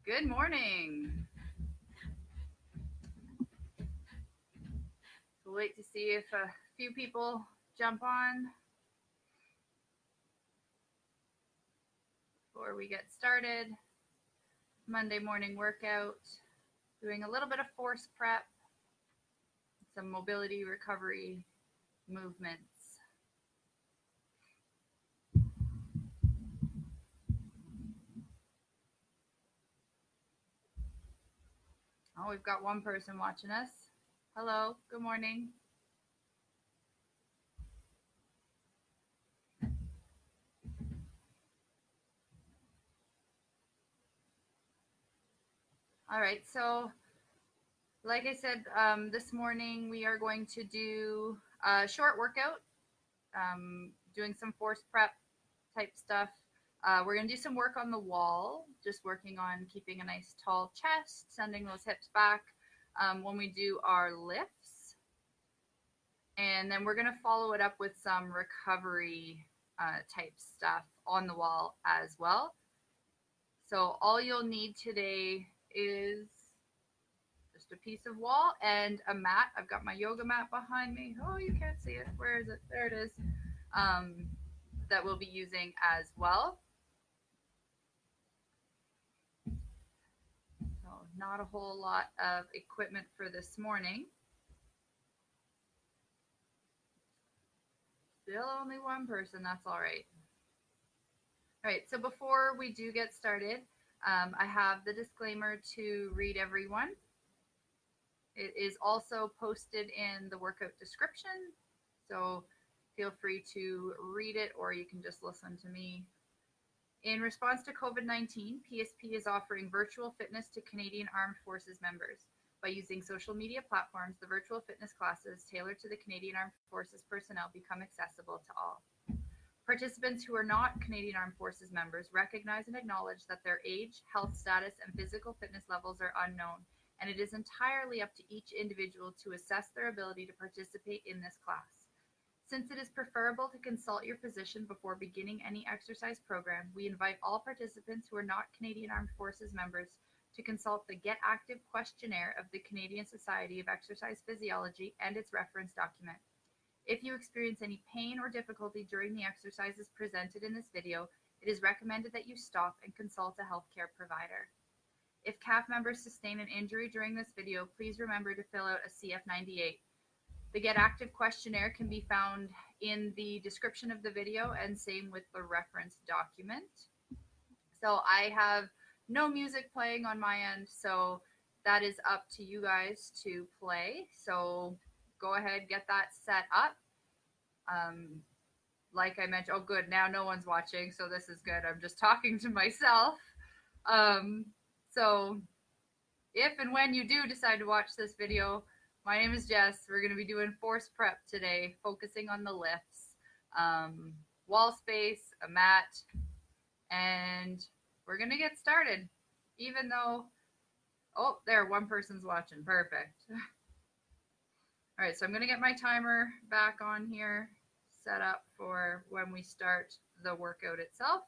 Good morning. We'll wait to see if a few people jump on before we get started. Monday morning workout, doing a little bit of force prep, some mobility recovery movements. Oh, we've got one person watching us. Hello, good morning. All right, so like I said, this morning we are going to do a short workout, doing some force prep type stuff. We're going to do some work on the wall, just working on keeping a nice tall chest, sending those hips back when we do our lifts. And then we're going to follow it up with some recovery type stuff on the wall as well. So all you'll need today is just a piece of wall and a mat. I've got my yoga mat behind me. Oh, you can't see it. Where is it? There it is. That we'll be using as well. So not a whole lot of equipment for this morning. Still only one person, that's all right. All right, so before we do get started, I have the disclaimer to read everyone. It is also posted in the workout description, so feel free to read it or you can just listen to me. In response to COVID-19, PSP is offering virtual fitness to Canadian Armed Forces members. By using social media platforms, the virtual fitness classes tailored to the Canadian Armed Forces personnel become accessible to all. Participants who are not Canadian Armed Forces members recognize and acknowledge that their age, health status, and physical fitness levels are unknown, and it is entirely up to each individual to assess their ability to participate in this class. Since it is preferable to consult your physician before beginning any exercise program, we invite all participants who are not Canadian Armed Forces members to consult the Get Active questionnaire of the Canadian Society of Exercise Physiology and its reference document. If you experience any pain or difficulty during the exercises presented in this video, it is recommended that you stop and consult a healthcare provider. If CAF members sustain an injury during this video, please remember to fill out a CF98. The Get Active questionnaire can be found in the description of the video and same with the reference document. So I have no music playing on my end, so that is up to you guys to play. So go ahead, get that set up. Like I mentioned, oh good, now no one's watching, so this is good. I'm just talking to myself. So if and when you do decide to watch this video, my name is Jess. We're going to be doing force prep today, focusing on the lifts, wall space, a mat, and we're going to get started, even though, oh, there, one person's watching. Perfect. All right, so I'm going to get my timer back on here, set up for when we start the workout itself.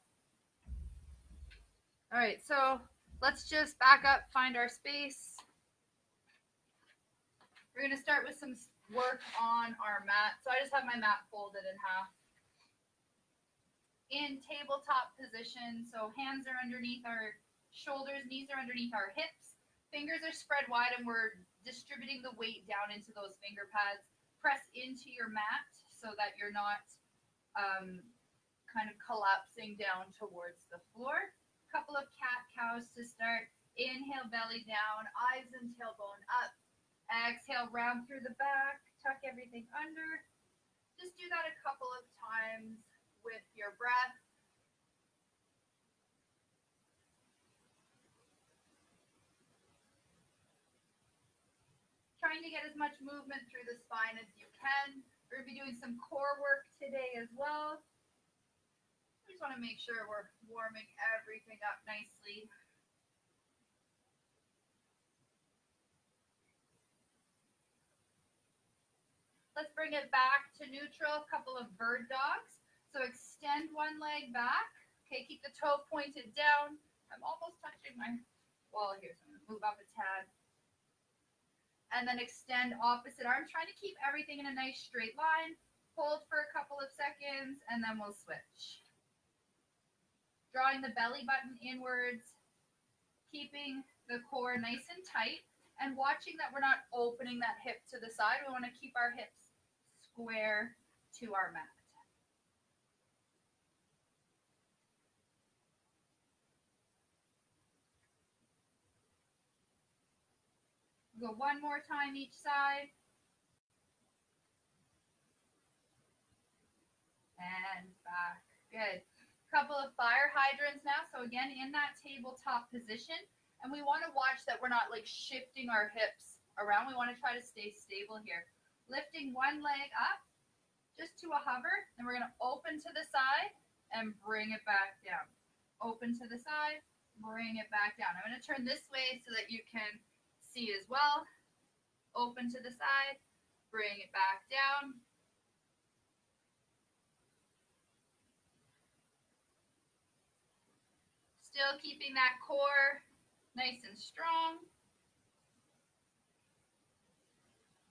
All right, so let's just back up, find our space. We're going to start with some work on our mat. So I just have my mat folded in half. In tabletop position, so hands are underneath our shoulders, knees are underneath our hips, fingers are spread wide, and we're distributing the weight down into those finger pads. Press into your mat so that you're not kind of collapsing down towards the floor. Couple of cat-cows to start. Inhale, belly down, eyes and tailbone up. Exhale, round through the back, tuck everything under. Just do that a couple of times with your breath. Trying to get as much movement through the spine as you can. We're going to be doing some core work today as well. We just want to make sure we're warming everything up nicely. Let's bring it back to neutral, a couple of bird dogs. So extend one leg back. Okay, keep the toe pointed down. I'm almost touching my wall here. So I'm going to move up a tad. And then extend opposite arm, trying to keep everything in a nice straight line. Hold for a couple of seconds, and then we'll switch. Drawing the belly button inwards, keeping the core nice and tight, and watching that we're not opening that hip to the side. We want to keep our hips square to our mat. Go one more time each side. And back. Good. Couple of fire hydrants now. So again, in that tabletop position. And we want to watch that we're not like shifting our hips around. We want to try to stay stable here. Lifting one leg up just to a hover. Then we're going to open to the side and bring it back down. Open to the side, bring it back down. I'm going to turn this way so that you can see as well. Open to the side, bring it back down. Still keeping that core nice and strong.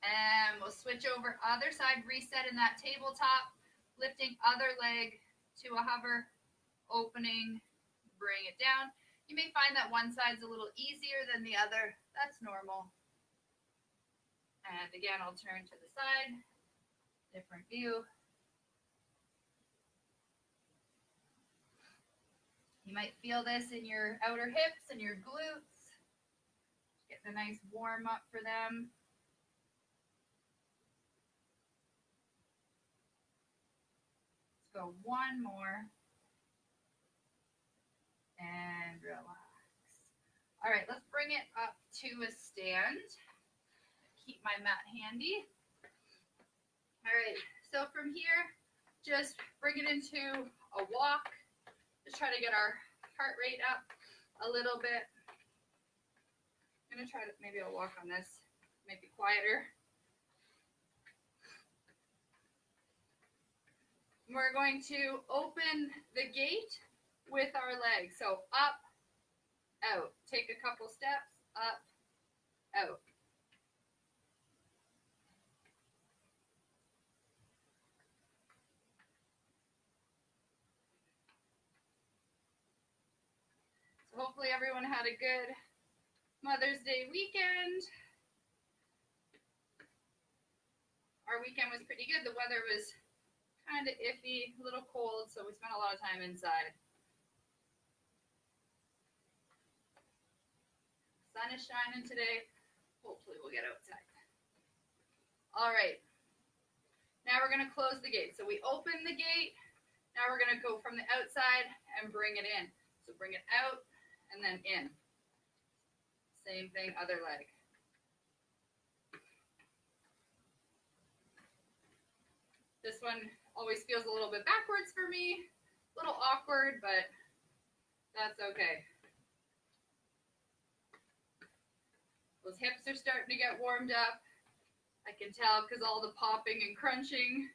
And we'll switch over other side, reset in that tabletop, lifting other leg to a hover, opening, bring it down. You may find that one side's a little easier than the other. That's normal. And again, I'll turn to the side, different view. You might feel this in your outer hips and your glutes. Getting a nice warm up for them. Let's go one more. And relax. All right, let's bring it up to a stand. Keep my mat handy. All right, so from here, just bring it into a walk. Just try to get our heart rate up a little bit. I'm gonna try to, maybe I'll walk on this, might be quieter. We're going to open the gate with our legs. So up, out. Take a couple steps, up, out. So hopefully everyone had a good Mother's Day weekend. Our weekend was pretty good. The weather was kind of iffy, a little cold, so we spent a lot of time inside. Sun is shining today. Hopefully we'll get outside. All right. Now we're going to close the gate. So we open the gate. Now we're going to go from the outside and bring it in. So bring it out and then in. Same thing, other leg. This one always feels a little bit backwards for me. A little awkward, but that's okay. Those hips are starting to get warmed up. I can tell because all the popping and crunching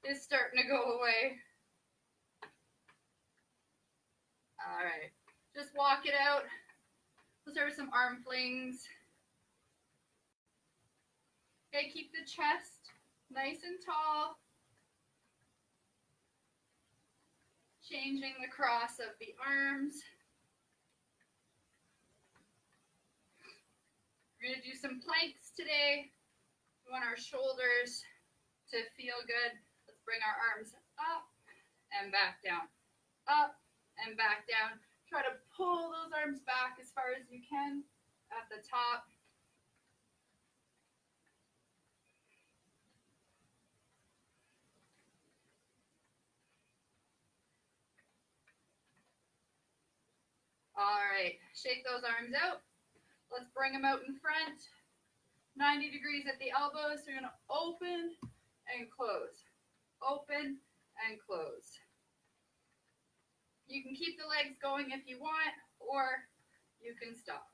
is starting to go away. All right, just walk it out. Let's start with some arm flings. Okay, keep the chest nice and tall. Changing the cross of the arms. We're going to do some planks today. We want our shoulders to feel good. Let's bring our arms up and back down. Up and back down. Try to pull those arms back as far as you can at the top. All right, shake those arms out. Let's bring them out in front. 90 degrees at the elbows. So you're going to open and close. Open and close. You can keep the legs going if you want, or you can stop.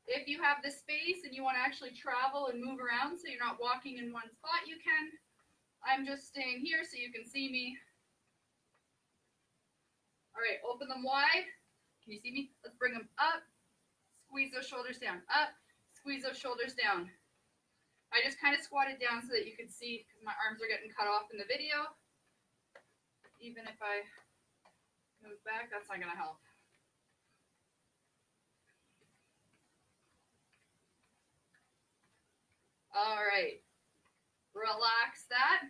If you have the space and you want to actually travel and move around so you're not walking in one spot, you can. I'm just staying here so you can see me. All right, open them wide. Can you see me? Let's bring them up squeeze those shoulders down, up, squeeze those shoulders down. I just kind of squatted down so that you could see because my arms are getting cut off in the video. Even if I move back, that's not going to help. All right, relax that.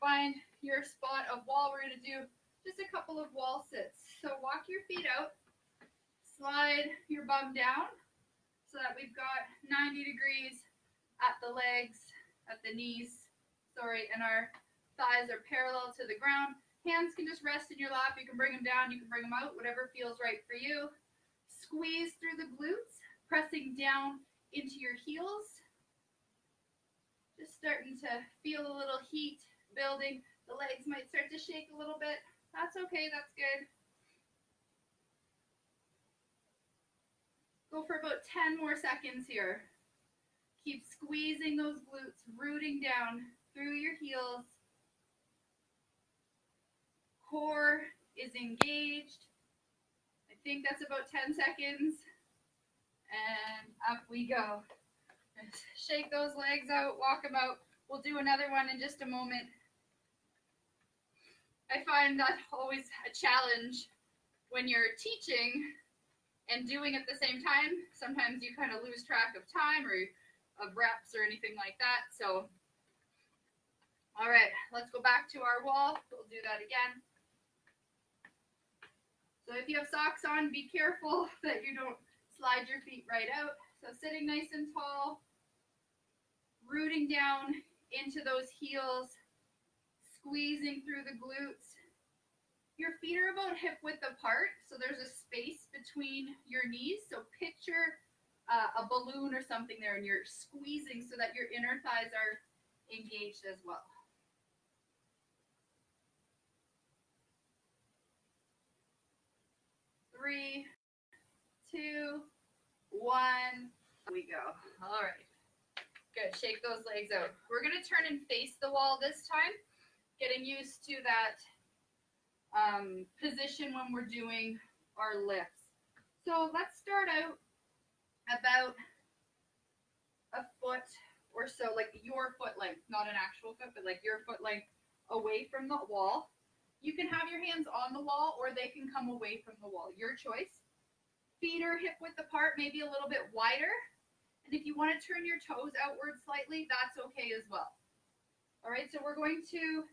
Find your spot of wall. We're going to do just a couple of wall sits. So walk your feet out, slide your bum down so that we've got 90 degrees at the legs, at the knees, and our thighs are parallel to the ground. Hands can just rest in your lap. You can bring them down, you can bring them out, whatever feels right for you. Squeeze through the glutes, pressing down into your heels. Just starting to feel a little heat building. The legs might start to shake a little bit. That's okay, that's good. Go for about 10 more seconds here. Keep squeezing those glutes, rooting down through your heels. Core is engaged. I think that's about 10 seconds. And up we go. Shake those legs out, walk them out. We'll do another one in just a moment. I find that always a challenge when you're teaching and doing at the same time. Sometimes you kind of lose track of time or of reps or anything like that. So, all right, let's go back to our wall. We'll do that again. So if you have socks on, be careful that you don't slide your feet right out. So sitting nice and tall, rooting down into those heels, squeezing through the glutes. Your feet are about hip width apart, so there's a space between your knees. So picture a balloon or something there, and you're squeezing so that your inner thighs are engaged as well. Three, two, one. We go. All right. Good. Shake those legs out. We're going to turn and face the wall this time, getting used to that position when we're doing our lifts. So let's start out about a foot or so, like your foot length, not an actual foot, but like your foot length away from the wall. You can have your hands on the wall or they can come away from the wall, your choice. Feet are hip width apart, maybe a little bit wider. And if you want to turn your toes outward slightly, that's okay as well. All right, so we're going to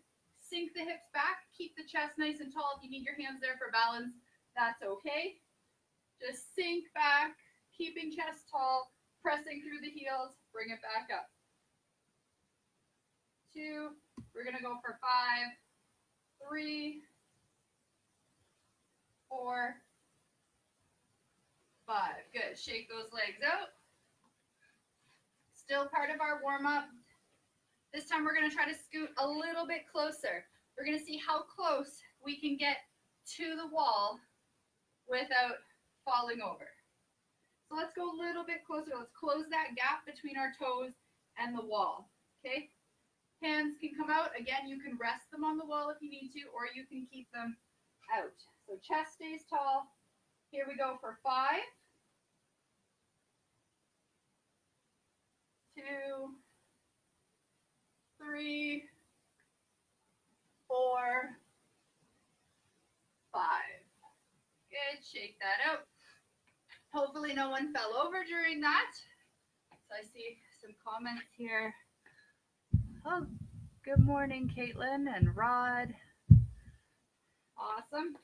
sink the hips back, keep the chest nice and tall. If you need your hands there for balance, that's okay. Just sink back, keeping chest tall, pressing through the heels, bring it back up. 2, we're going to go for 5, 3, 4, 5. Good. Shake those legs out. Still part of our warm-up. This time we're going to try to scoot a little bit closer. We're going to see how close we can get to the wall without falling over. So let's go a little bit closer. Let's close that gap between our toes and the wall. Okay? Hands can come out. Again, you can rest them on the wall if you need to, or you can keep them out. So chest stays tall. Here we go for 5, 2, 3, 4, 5. Good. Shake that out. Hopefully no one fell over during that. So I see some comments here. Oh, good morning, Caitlin and Rod. Awesome.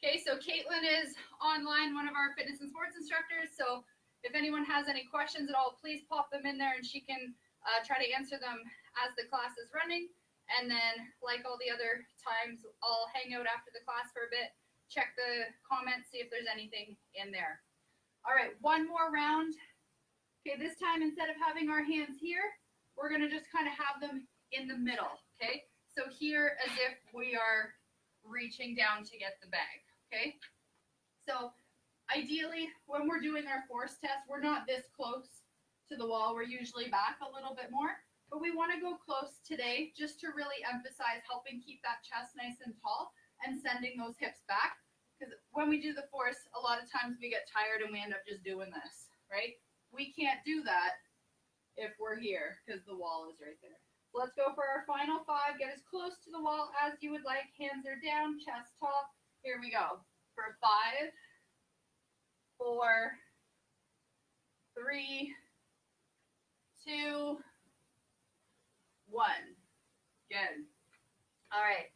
Okay, so Caitlin is online, one of our fitness and sports instructors. So if anyone has any questions at all, please pop them in there and she can try to answer them as the class is running. And then, like all the other times, I'll hang out after the class for a bit, check the comments, see if there's anything in there. All right, one more round. Okay, this time, instead of having our hands here, we're going to just kind of have them in the middle, okay? So here, as if we are reaching down to get the bag, okay? So ideally, when we're doing our force test, we're not this close to the wall. We're usually back a little bit more, but we want to go close today just to really emphasize helping keep that chest nice and tall and sending those hips back, because when we do the force, a lot of times we get tired and we end up just doing this, right? We can't do that if we're here because the wall is right there. So let's go for our final 5. Get as close to the wall as you would like. Hands are down, chest tall. Here we go. For 5, 4, 3, 2, 1. Good. All right.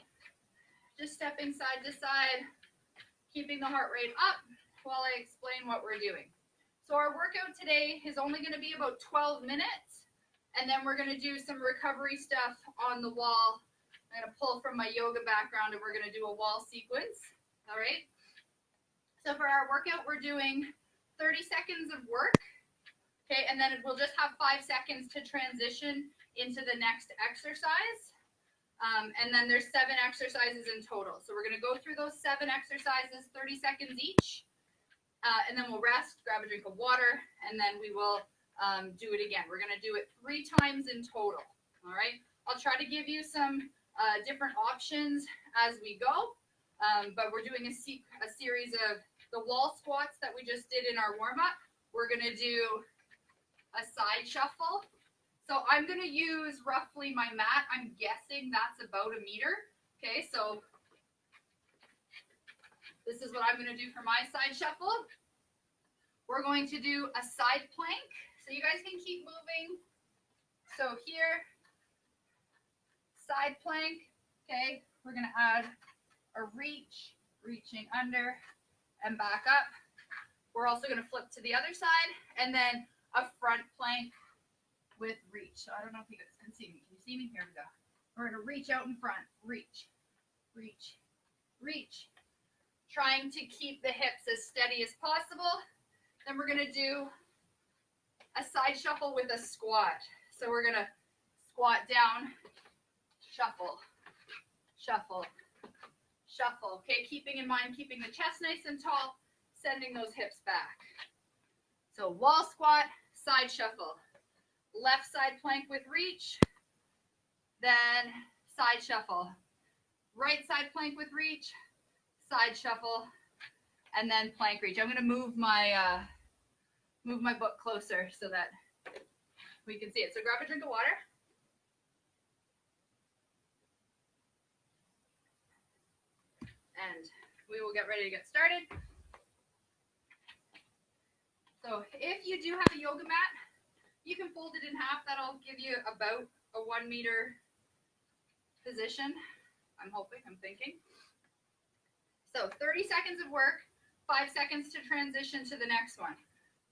Just stepping side to side, keeping the heart rate up while I explain what we're doing. So our workout today is only going to be about 12 minutes, and then we're going to do some recovery stuff on the wall. I'm going to pull from my yoga background, and we're going to do a wall sequence. All right. So for our workout, we're doing 30 seconds of work. Okay, and then we'll just have 5 seconds to transition into the next exercise. And then there's 7 exercises in total. So we're going to go through those 7 exercises, 30 seconds each. And then we'll rest, grab a drink of water, and then we will do it again. We're going to do it 3 times in total. All right. I'll try to give you some different options as we go. But we're doing a series of the wall squats that we just did in our warm-up. We're going to do a side shuffle. So I'm going to use roughly my mat. I'm guessing that's about 1 meter. Okay, so this is what I'm going to do for my side shuffle. We're going to do a side plank. So you guys can keep moving. So here, side plank. Okay, we're going to add a reach, reaching under and back up. We're also going to flip to the other side, and then a front plank with reach. So I don't know if you guys can see me. Can you see me? Here we go. We're going to reach out in front. Reach, reach, reach. Trying to keep the hips as steady as possible. Then we're going to do a side shuffle with a squat. So we're going to squat down, shuffle, shuffle, shuffle. Okay, keeping in mind, keeping the chest nice and tall, sending those hips back. So wall squat, side shuffle. Left side plank with reach, then side shuffle. Right side plank with reach, side shuffle, and then plank reach. I'm going to move my book closer so that we can see it. So grab a drink of water. And we will get ready to get started. So if you do have a yoga mat, you can fold it in half. That'll give you about a 1 meter position. I'm hoping, I'm thinking. So 30 seconds of work, 5 seconds to transition to the next one.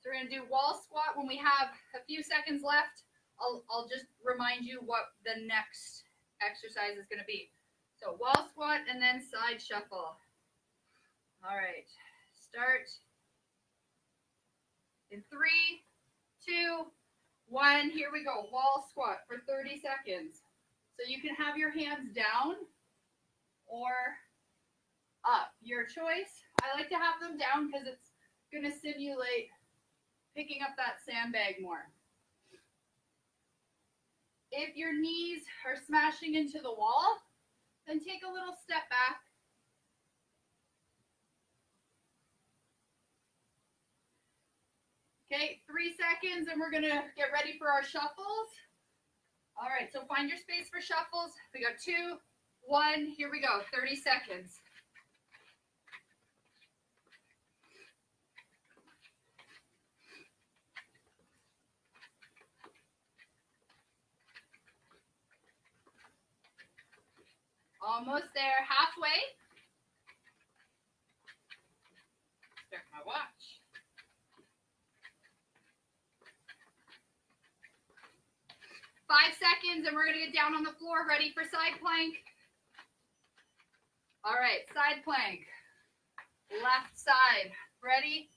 So we're going to do wall squat. When we have a few seconds left, I'll just remind you what the next exercise is going to be. So wall squat and then side shuffle. All right, start in 3, 2, 1, here we go. Wall squat for 30 seconds. So you can have your hands down or up, your choice. I like to have them down because it's going to simulate picking up that sandbag more. If your knees are smashing into the wall, then take a little step back. Okay, 3 seconds, and we're going to get ready for our shuffles. All right, so find your space for shuffles. We got 2, 1, here we go, 30 seconds. Almost there, halfway. Start my watch. 5 seconds, and we're going to get down on the floor, ready for side plank. All right, side plank. Left side, ready?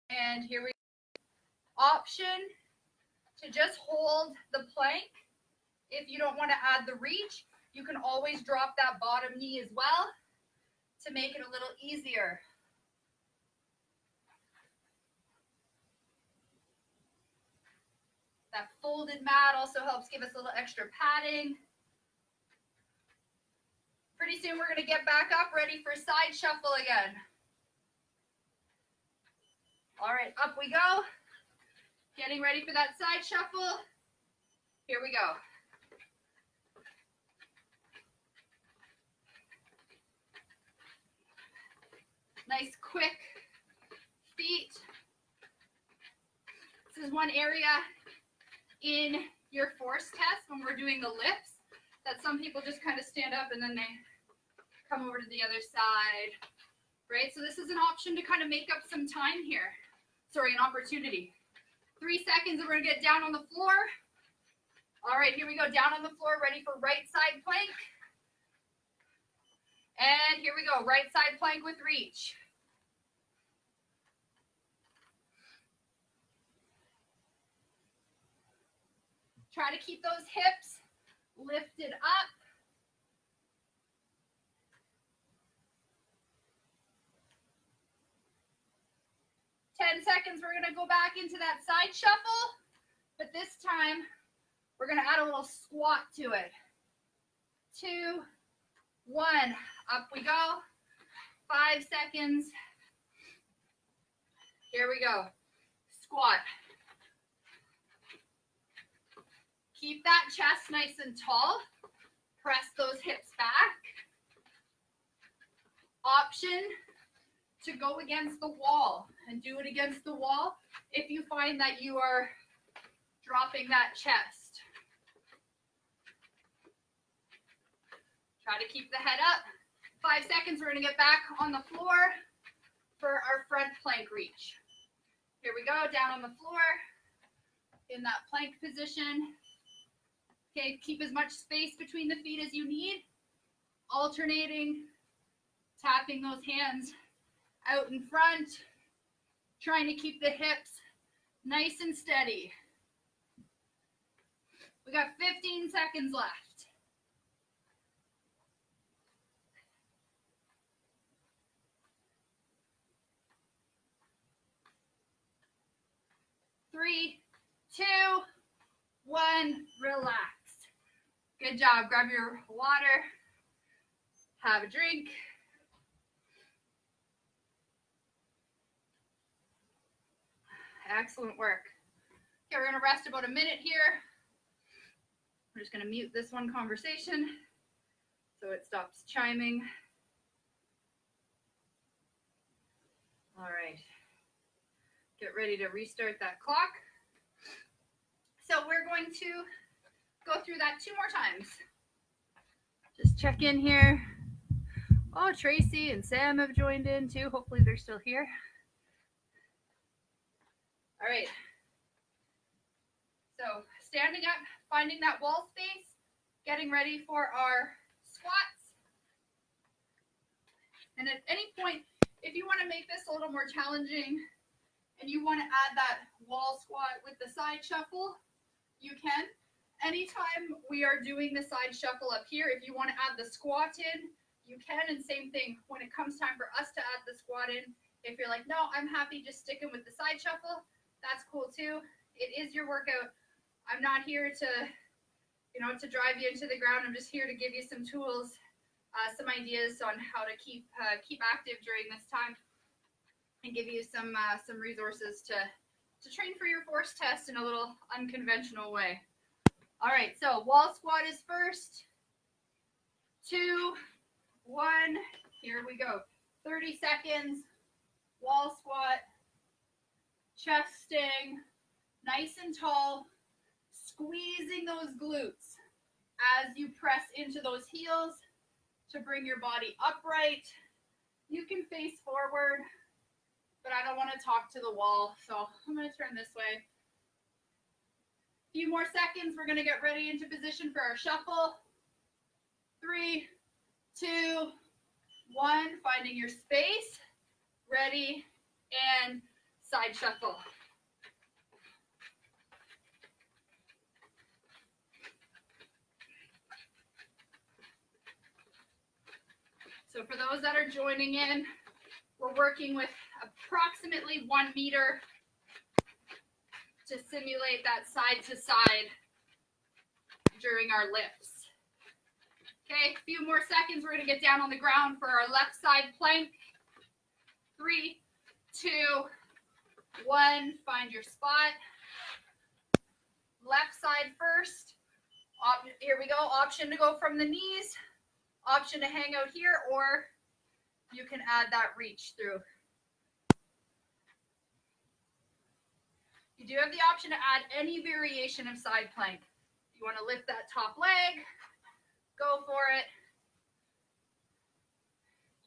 And here we go. Option to just hold the plank. If you don't want to add the reach, you can always drop that bottom knee as well to make it a little easier. That folded mat also helps give us a little extra padding. Pretty soon we're going to get back up, ready for side shuffle again. All right, up we go. Getting ready for that side shuffle. Here we go. Nice quick feet. This is one area in your force test when we're doing the lifts that some people just kind of stand up and then they come over to the other side, right? So this is an option to kind of make up some time here. Sorry, an opportunity. 3 seconds and we're gonna get down on the floor. All right, here we go, down on the floor, ready for right side plank. And here we go, right side plank with reach. Try to keep those hips lifted up. Seconds, we're gonna go back into that side shuffle, but this time we're gonna add a little squat to it. 2, 1, up we go. 5 seconds. Here we go. Squat. Keep that chest nice and tall. Press those hips back. Option to go against the wall and do it against the wall if you find that you are dropping that chest. Try to keep the head up. 5 seconds, we're gonna get back on the floor for our front plank reach. Here we go, down on the floor in that plank position. Okay, keep as much space between the feet as you need. Alternating, tapping those hands out in front, trying to keep the hips nice and steady. We got 15 seconds left. 3, 2, 1, relax. Good job. Grab your water, have a drink. Excellent work. Okay, we're gonna rest about a minute here. We're just gonna mute this one conversation so it stops chiming. All right, get ready to restart that clock. So we're going to go through that 2 more times. Just check in here. Oh, Tracy and Sam have joined in too. Hopefully they're still here. All right. So standing up, finding that wall space, getting ready for our squats. And at any point, if you want to make this a little more challenging and you want to add that wall squat with the side shuffle, you can. Anytime we are doing the side shuffle up here, if you want to add the squat in, you can. And same thing when it comes time for us to add the squat in. If you're like, no, I'm happy just sticking with the side shuffle, that's cool too. It is your workout. I'm not here to, to drive you into the ground. I'm just here to give you some tools, some ideas on how to keep active during this time, and give you some resources to train for your force test in a little unconventional way. All right, so wall squat is first. 2, 1, here we go. 30 seconds, wall squat, chesting, nice and tall, squeezing those glutes as you press into those heels to bring your body upright. You can face forward, but I don't want to talk to the wall, so I'm going to turn this way. A few more seconds, we're going to get ready into position for our shuffle. 3, 2, 1, finding your space, ready, and side shuffle. So for those that are joining in, we're working with approximately 1 meter to simulate that side to side during our lifts. Okay, a few more seconds. We're going to get down on the ground for our left side plank. 3, 2, 1, find your spot. Left side first. Here we go. Option to go from the knees. Option to hang out here, or you can add that reach through. You do have the option to add any variation of side plank. If you want to lift that top leg, go for it.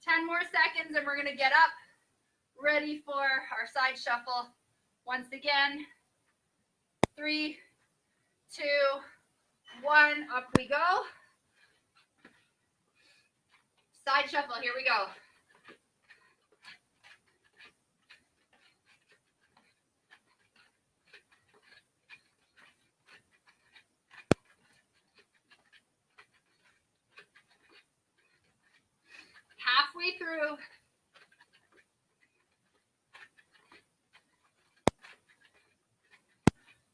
10 more seconds and we're going to get up, ready for our side shuffle. Once again, 3, 2, 1, up we go. Side shuffle, here we go. Halfway through.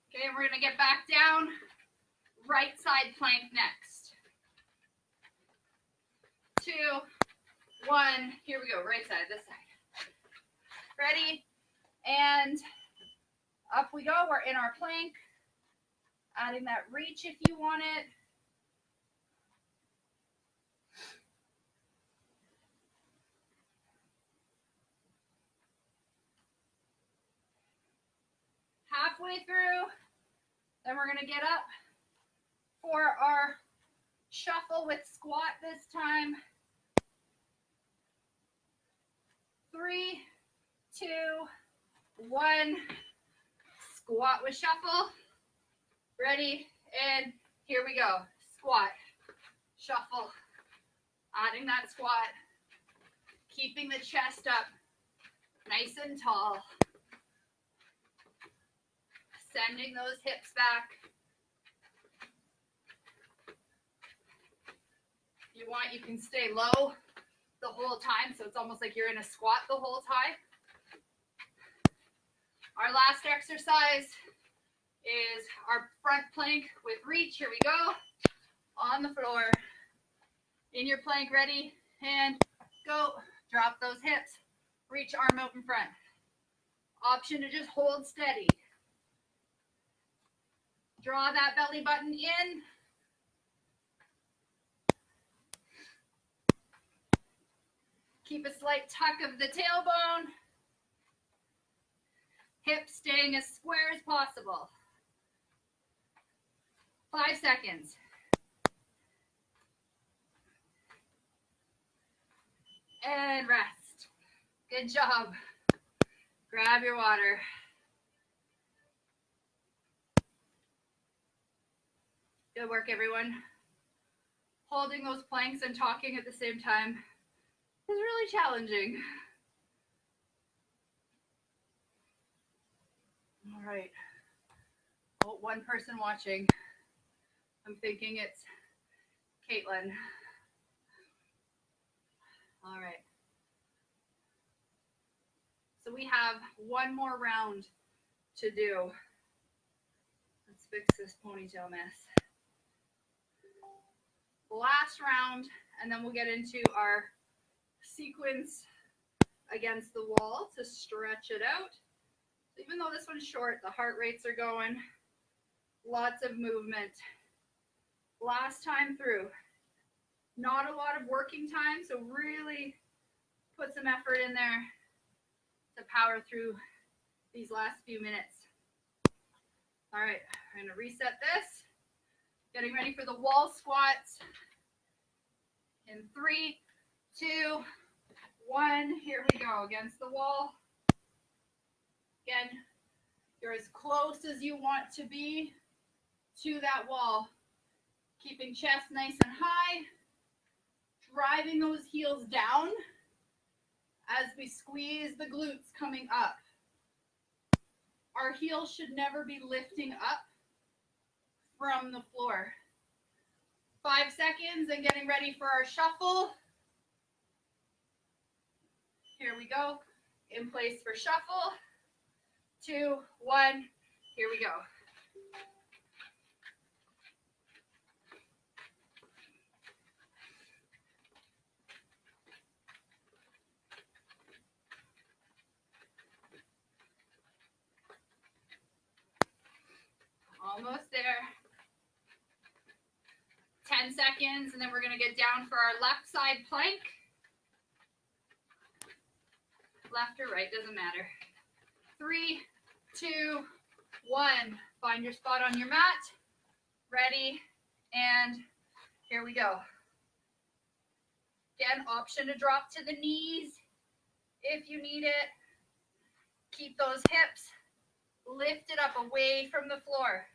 Okay, we're going to get back down. Right side plank next. 2, 1, here we go. Right side, this side. Ready? And up we go. We're in our plank. Adding that reach if you want it. Halfway through, then we're going to get up for our shuffle with squat this time. 3, 2, 1, squat with shuffle. Ready, and here we go. Squat, shuffle, adding that squat, keeping the chest up nice and tall. Sending those hips back. You want, you can stay low the whole time, so it's almost like you're in a squat the whole time. Our last exercise is our front plank with reach. Here we go. On the floor. In your plank, ready, and go. Drop those hips. Reach arm out in front. Option to just hold steady. Draw that belly button in. Keep a slight tuck of the tailbone. Hips staying as square as possible. 5 seconds. And rest. Good job. Grab your water. Good work, everyone. Holding those planks and talking at the same time is really challenging. All right. Oh, one person watching. I'm thinking it's Caitlin. All right. So we have one more round to do. Let's fix this ponytail mess. Last round, and then we'll get into our sequence against the wall to stretch it out. Even though this one's short, the heart rates are going. Lots of movement. Last time through. Not a lot of working time, so really put some effort in there to power through these last few minutes. All right, I'm going to reset this. Getting ready for the wall squats. In 3, 2, 1. Here we go. Against the wall. Again, you're as close as you want to be to that wall. Keeping chest nice and high. Driving those heels down as we squeeze the glutes coming up. Our heels should never be lifting up from the floor. 5 seconds and getting ready for our shuffle. Here we go. In place for shuffle. 2, 1. Here we go. seconds, and then we're going to get down for our left side plank. Left or right, doesn't matter. 3, 2, 1. Find your spot on your mat. Ready, and here we go. Again, option to drop to the knees if you need it. Keep those hips lifted up away from the floor.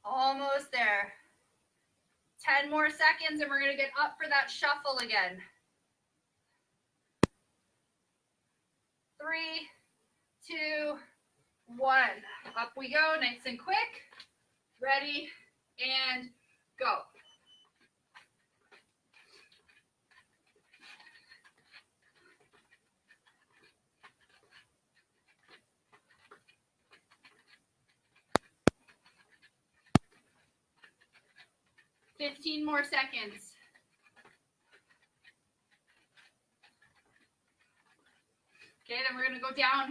Almost there. 10 more seconds and we're going to get up for that shuffle again. 3, 2, 1. Up we go, nice and quick. Ready, and go. Fifteen more seconds. Okay, then we're going to go down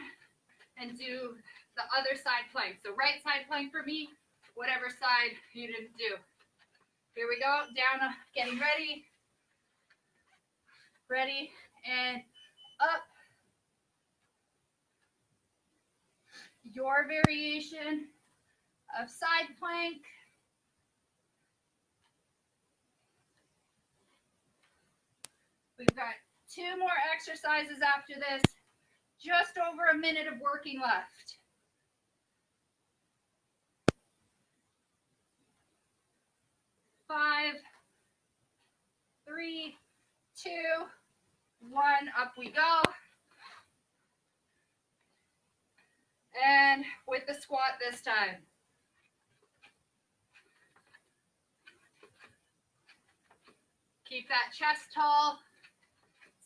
and do the other side plank. So right side plank for me, whatever side you didn't do. Here we go, down, getting ready. Ready, and up. Your variation of side plank. We've got 2 more exercises after this. Just over a minute of working left. 5, 3, 2, 1. Up we go. And with the squat this time. Keep that chest tall.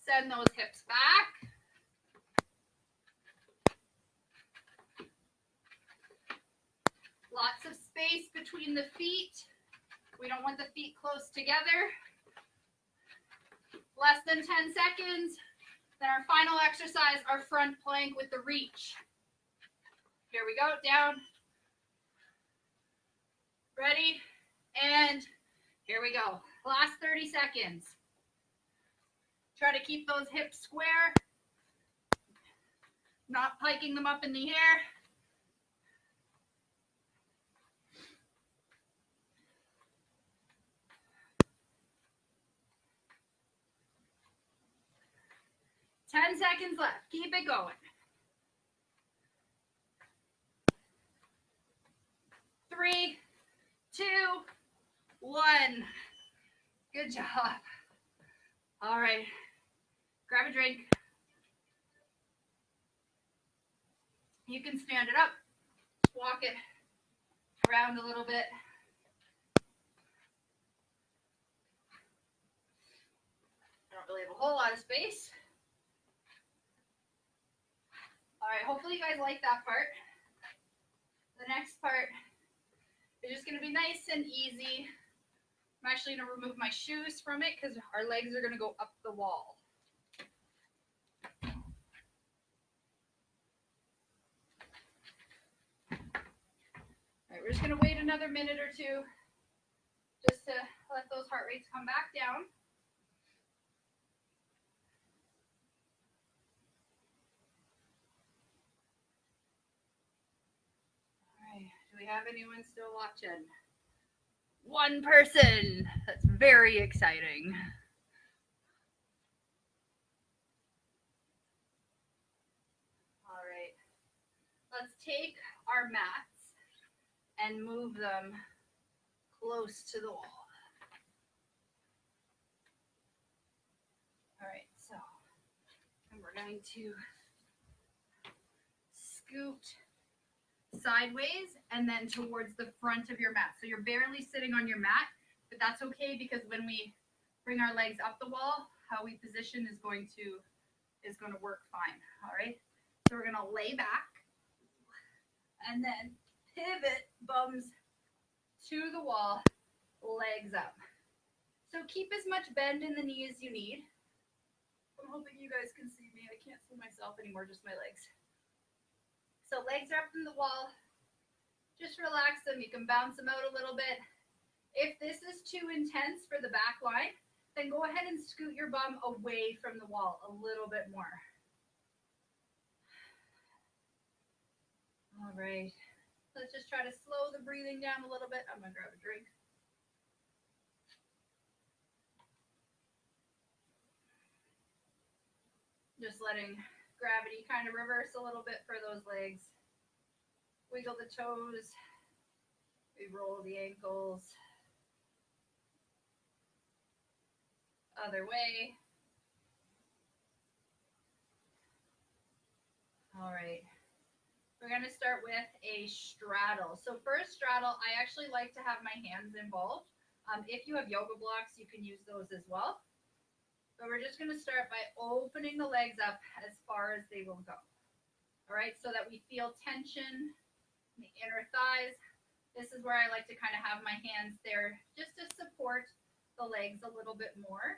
Send those hips back. Lots of space between the feet. We don't want the feet close together. Less than 10 seconds. Then our final exercise, our front plank with the reach. Here we go, down. Ready, and here we go. Last 30 seconds. Try to keep those hips square, not piking them up in the air. Ten seconds left. Keep it going. 3, 2, 1. Good job. All right. Grab a drink. You can stand it up. Walk it around a little bit. I don't really have a whole lot of space. All right, hopefully you guys like that part. The next part is just going to be nice and easy. I'm actually going to remove my shoes from it because our legs are going to go up the wall. All right, we're just going to wait another minute or two just to let those heart rates come back down. Do we have anyone still watching? One person. That's very exciting. All right. Let's take our mats and move them close to the wall. All right, so and we're going to scoot sideways and then towards the front of your mat. So you're barely sitting on your mat, but that's okay because when we bring our legs up the wall, how we position is going to work fine. All right. So we're going to lay back and then pivot bums to the wall, legs up. So keep as much bend in the knee as you need. I'm hoping you guys can see me. I can't see myself anymore, just my legs. So legs are up from the wall, Just relax them. You can bounce them out a little bit. If this is too intense for the back line, then go ahead and scoot your bum away from the wall a little bit more. All right. Let's just try to slow the breathing down a little bit. I'm going to grab a drink. Just letting gravity kind of reverse a little bit for those legs. Wiggle the toes. We roll the ankles. Other way. All right. We're going to start with a straddle. So for a straddle, I actually like to have my hands involved. If you have yoga blocks, you can use those as well. But we're just going to start by opening the legs up as far as they will go. All right, so that we feel tension in the inner thighs. This is where I like to kind of have my hands there just to support the legs a little bit more.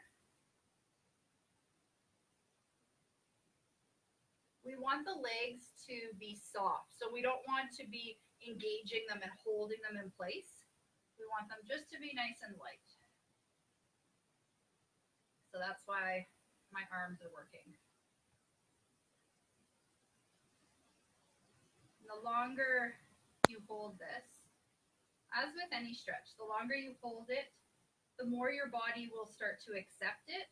We want the legs to be soft, so we don't want to be engaging them and holding them in place. We want them just to be nice and light. So that's why my arms are working. The longer you hold this, as with any stretch, the longer you hold it, the more your body will start to accept it.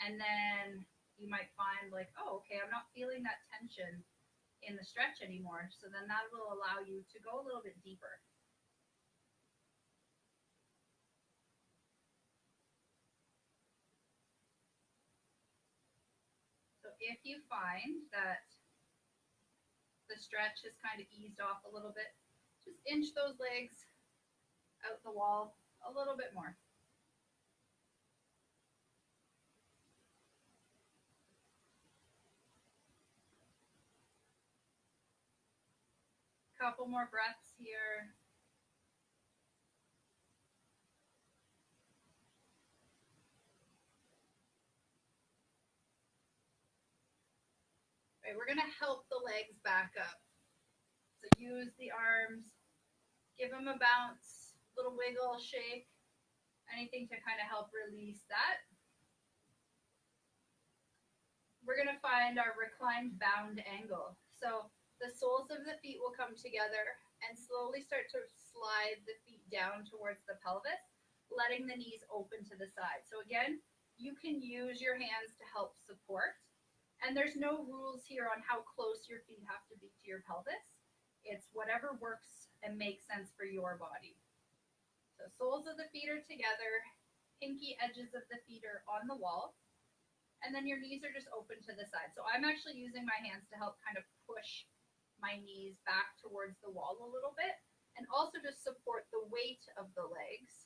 And then you might find like, oh, okay, I'm not feeling that tension in the stretch anymore. So then that will allow you to go a little bit deeper. So if you find that the stretch has kind of eased off a little bit, just inch those legs out the wall a little bit more. Couple more breaths here. Right, we're going to help the legs back up. So use the arms, give them a bounce, little wiggle, shake, anything to kind of help release that. We're going to find our reclined bound angle. So the soles of the feet will come together and slowly start to slide the feet down towards the pelvis, letting the knees open to the side. So again, you can use your hands to help support. And there's no rules here on how close your feet have to be to your pelvis. It's whatever works and makes sense for your body. So soles of the feet are together, pinky edges of the feet are on the wall, and then your knees are just open to the side. So I'm actually using my hands to help kind of push my knees back towards the wall a little bit, and also just support the weight of the legs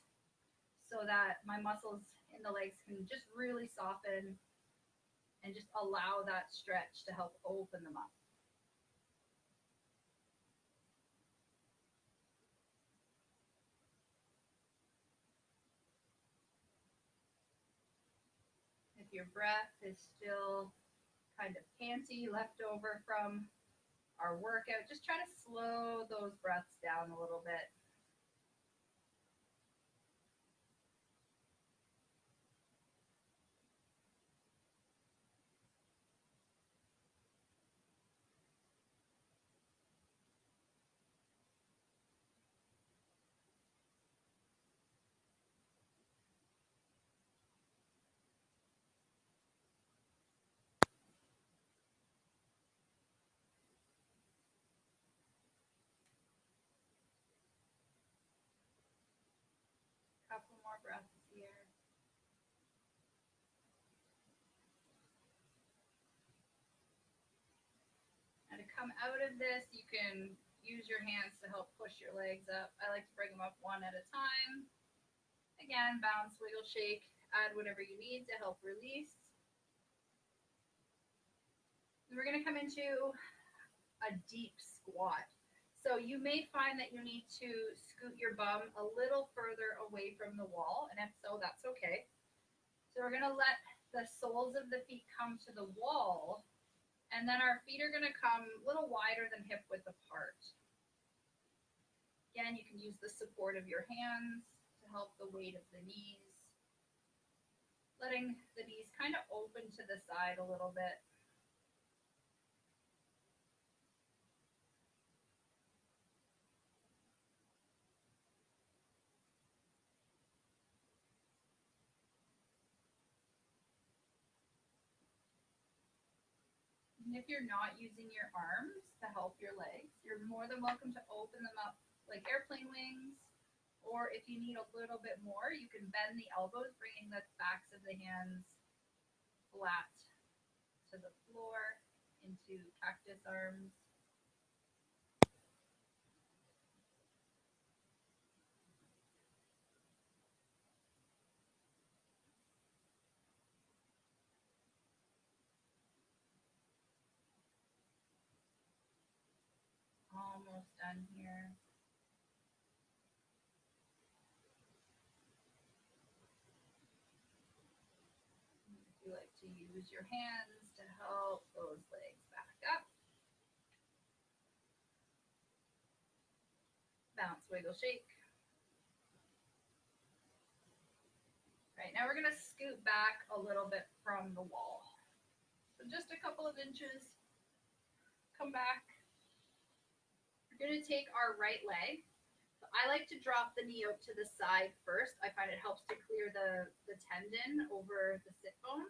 so that my muscles in the legs can just really soften and just allow that stretch to help open them up. If your breath is still kind of panty left over from our workout, just try to slow those breaths down a little bit. Couple more breaths here. And to come out of this, you can use your hands to help push your legs up. I like to bring them up one at a time. Again, bounce, wiggle, shake, add whatever you need to help release. And we're going to come into a deep squat. So you may find that you need to scoot your bum a little further away from the wall, and if so, that's okay. So we're going to let the soles of the feet come to the wall, and then our feet are going to come a little wider than hip width apart. Again, you can use the support of your hands to help the weight of the knees, letting the knees kind of open to the side a little bit. And if you're not using your arms to help your legs, you're more than welcome to open them up like airplane wings. Or if you need a little bit more, you can bend the elbows, bringing the backs of the hands flat to the floor into cactus arms. Almost done here. If you like to use your hands to help those legs back up. Bounce, wiggle, shake. Right, now we're going to scoot back a little bit from the wall. So just a couple of inches. Come back. We're going to take our right leg. I like to drop the knee out to the side first. I find it helps to clear the tendon over the sit bone.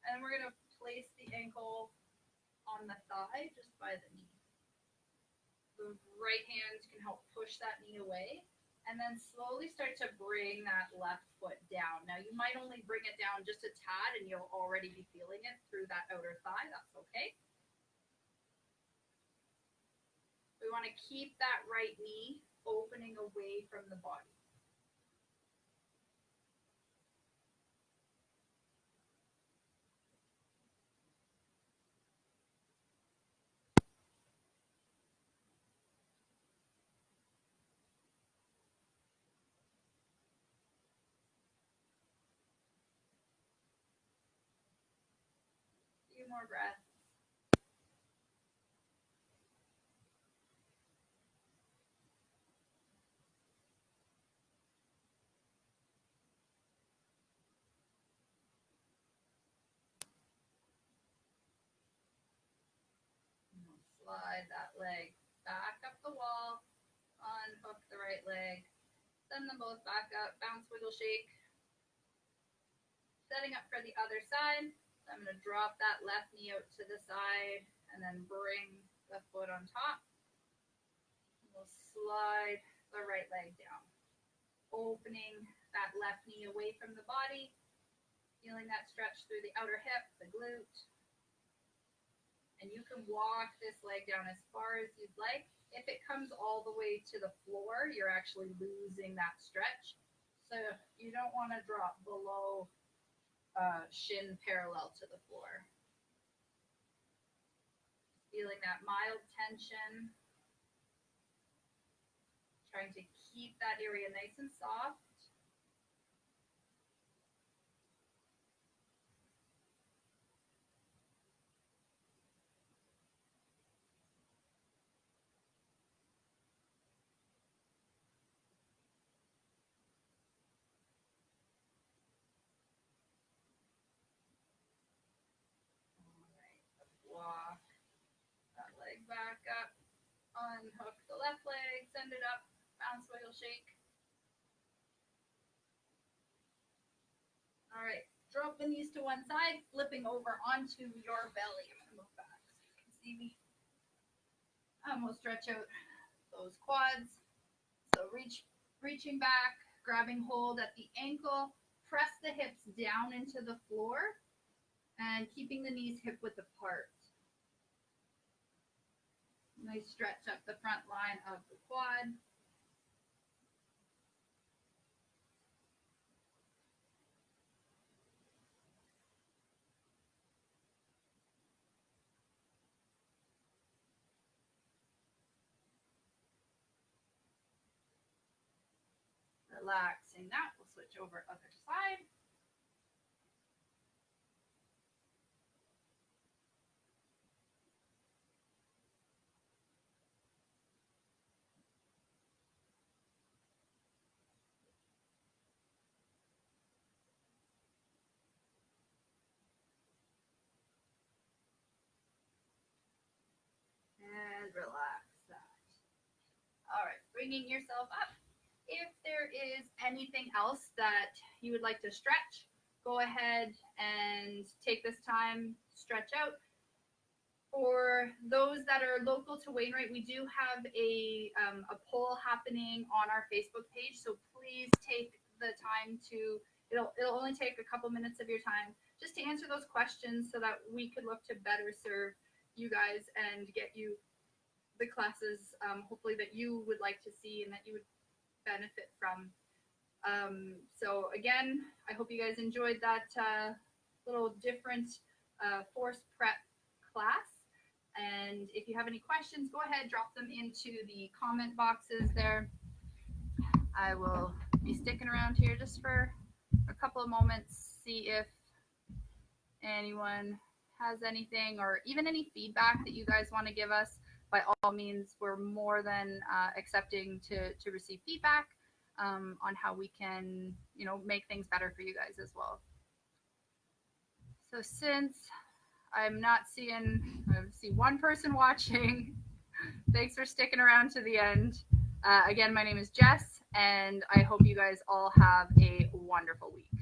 And we're going to place the ankle on the thigh just by the knee. The right hand can help push that knee away. And then slowly start to bring that left foot down. Now, you might only bring it down just a tad and you'll already be feeling it through that outer thigh. That's okay. We want to keep that right knee opening away from the body. A few more breaths. Slide that leg back up the wall, unhook the right leg, send them both back up, bounce, wiggle, shake. Setting up for the other side. So I'm going to drop that left knee out to the side and then bring the foot on top. We'll slide the right leg down, opening that left knee away from the body, feeling that stretch through the outer hip, the glute. And you can walk this leg down as far as you'd like. If it comes all the way to the floor, you're actually losing that stretch. So you don't want to drop below shin parallel to the floor. Feeling that mild tension. Trying to keep that area nice and soft. Walk that leg back up, unhook the left leg, send it up, bounce, wiggle, shake. All right, drop the knees to one side, flipping over onto your belly. I'm gonna move back so you can see me. We'll stretch out those quads. So reaching back, grabbing hold at the ankle, press the hips down into the floor, and keeping the knees hip width apart. Nice stretch up the front line of the quad. Relaxing that. We'll switch over other side. bringing yourself up. If there is anything else that you would like to stretch, go ahead and take this time, stretch out. For those that are local to Wainwright, we do have a poll happening on our Facebook page, so please take the time to, it'll only take a couple minutes of your time just to answer those questions so that we could look to better serve you guys and get you the classes, hopefully, that you would like to see and that you would benefit from. So again, I hope you guys enjoyed that little different force prep class. And if you have any questions, go ahead, drop them into the comment boxes there. I will be sticking around here just for a couple of moments, see if anyone has anything or even any feedback that you guys want to give us. By all means, we're more than accepting to receive feedback on how we can, make things better for you guys as well. So since I'm not seeing, I see one person watching. Thanks for sticking around to the end. Again, my name is Jess, and I hope you guys all have a wonderful week.